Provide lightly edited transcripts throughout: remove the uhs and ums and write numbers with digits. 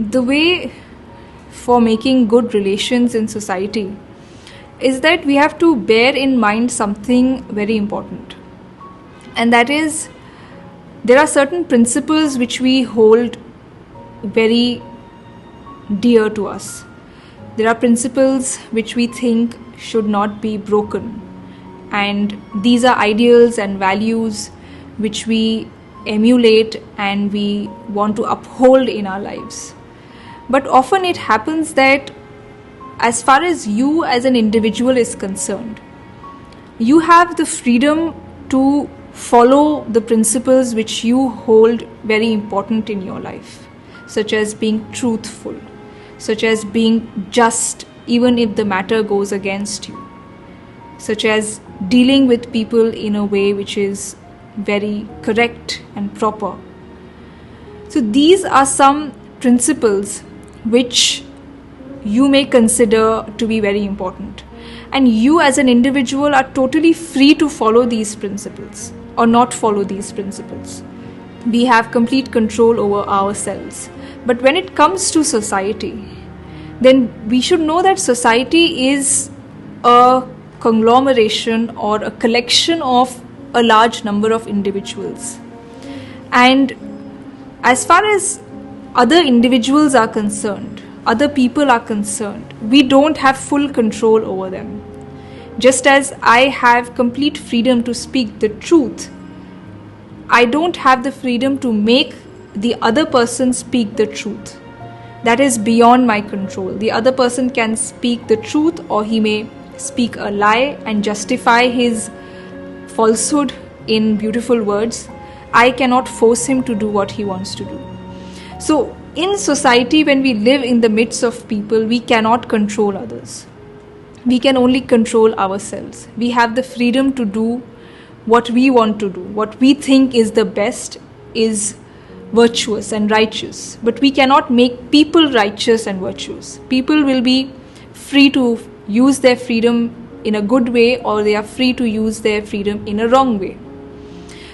the way for making good relations in society is that we have to bear in mind something very important. And that is, there are certain principles which we hold very dear to us. There are principles which we think should not be broken. And these are ideals and values which we emulate and we want to uphold in our lives. But often it happens that as far as you as an individual is concerned, you have the freedom to follow the principles which you hold very important in your life, such as being truthful, such as being just even if the matter goes against you, such as dealing with people in a way which is very correct and proper. So these are some principles which you may consider to be very important. And you as an individual are totally free to follow these principles or not follow these principles. We have complete control over ourselves. But when it comes to society, then we should know that society is a conglomeration or a collection of a large number of individuals. And as far as other individuals are concerned, other people are concerned, we don't have full control over them. Just as I have complete freedom to speak the truth, I don't have the freedom to make the other person speak the truth. That is beyond my control. The other person can speak the truth, or he may speak a lie and justify his falsehood in beautiful words. I cannot force him to do what he wants to do. So in society, when we live in the midst of people, we cannot control others. We can only control ourselves. We have the freedom to do what we want to do. What we think is the best is virtuous and righteous. But we cannot make people righteous and virtuous. People will be free to use their freedom in a good way, or they are free to use their freedom in a wrong way.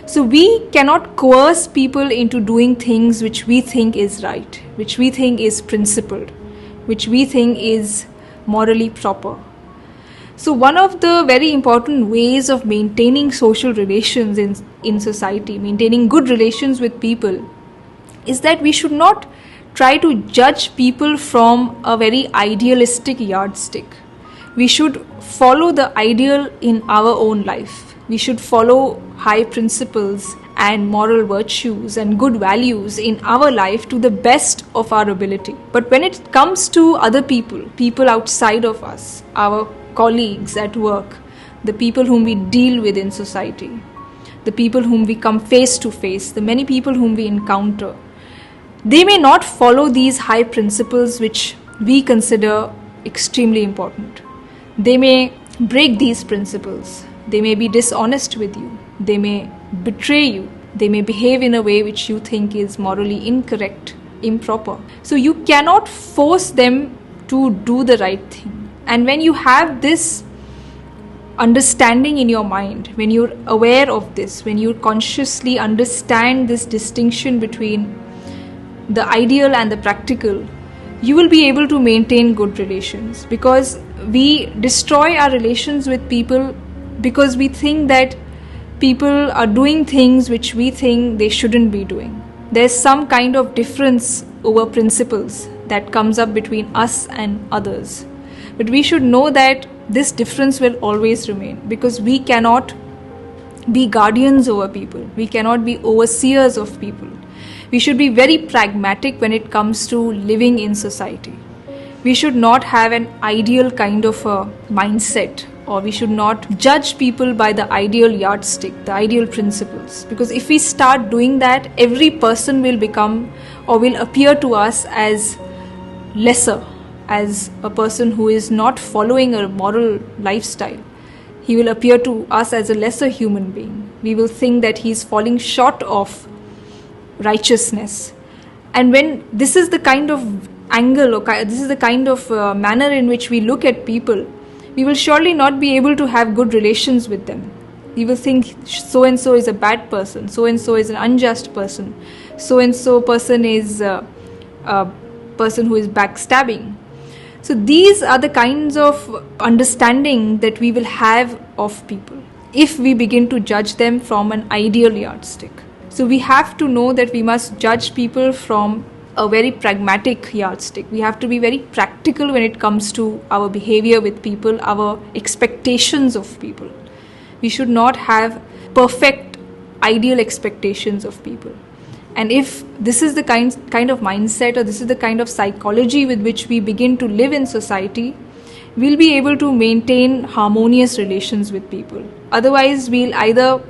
So we cannot coerce people into doing things which we think is right, which we think is principled, which we think is morally proper. So one of the very important ways of maintaining social relations in society, maintaining good relations with people, is that we should not try to judge people from a very idealistic yardstick. We should follow the ideal in our own life. We should follow high principles and moral virtues and good values in our life to the best of our ability. But when it comes to other people, people outside of us, our colleagues at work, the people whom we deal with in society, the people whom we come face to face, the many people whom we encounter, they may not follow these high principles which we consider extremely important. They may break these principles. They may be dishonest with you. They may betray you. They may behave in a way which you think is morally incorrect, improper. So you cannot force them to do the right thing. And when you have this understanding in your mind, when you're aware of this, when you consciously understand this distinction between the ideal and the practical, you will be able to maintain good relations. Because we destroy our relations with people because we think that people are doing things which we think they shouldn't be doing. There's some kind of difference over principles that comes up between us and others. But we should know that this difference will always remain, because we cannot be guardians over people. We cannot be overseers of people. We should be very pragmatic when it comes to living in society. We should not have an ideal kind of a mindset, or we should not judge people by the ideal yardstick, the ideal principles. Because if we start doing that, every person will become or will appear to us as lesser, as a person who is not following a moral lifestyle. He will appear to us as a lesser human being. We will think that he is falling short of righteousness. And when this is the kind of angle, or this is the kind of manner in which we look at people, we will surely not be able to have good relations with them. We will think so and so is a bad person, so and so is an unjust person, so and so person is person who is backstabbing. So these are the kinds of understanding that we will have of people if we begin to judge them from an ideal yardstick. So we have to know that we must judge people from a very pragmatic yardstick. We have to be very practical when it comes to our behavior with people, our expectations of people. We should not have perfect, ideal expectations of people. And if this is the kind of mindset, or this is the kind of psychology with which we begin to live in society, we'll be able to maintain harmonious relations with people. Otherwise, we'll either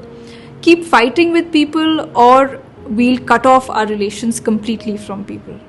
keep fighting with people, or we'll cut off our relations completely from people.